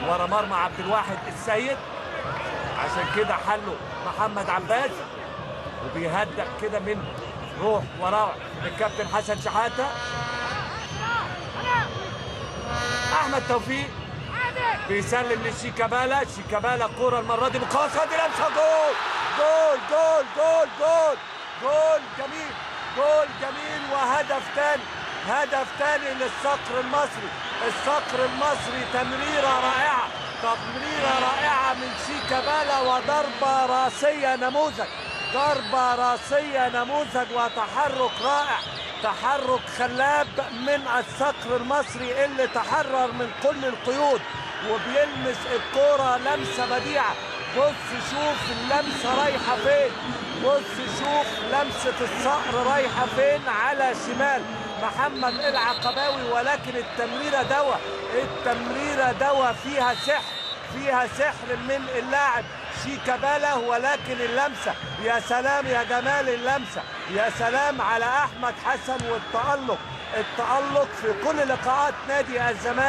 ورا مرمى عبد الواحد السيد، عشان كده حله محمد عباس، وبيهدأ كده من روح وروع الكابتن حسن شحاته. احمد توفيق بيسلم لشيكابالا، شيكابالا كوره المره دي بقاصه، دي لمسه جول جول جول جول جول جول جميل، جول جميل، وهدف تاني، هدف تاني للصقر المصري. الصقر المصري تمريره رائعه، تمريره رائعه من شيكابالا، وضربه راسيه نموذج، ضربه راسيه نموذج، وتحرك رائع، تحرك خلاب من الصقر المصري اللي تحرر من كل القيود، وبيلمس الكوره لمسه بديعه. بص شوف اللمسه رايحه فين، بص شوف لمسه الصقر رايحه فين، على شمال محمد العقباوي. ولكن التمريره دوا، التمريره دوا فيها سحر، فيها سحر من اللاعب شيكابالا. ولكن اللمسه، يا سلام يا جمال اللمسه، يا سلام على احمد حسن والتألق، التألق في كل لقاءات نادي الزمالك.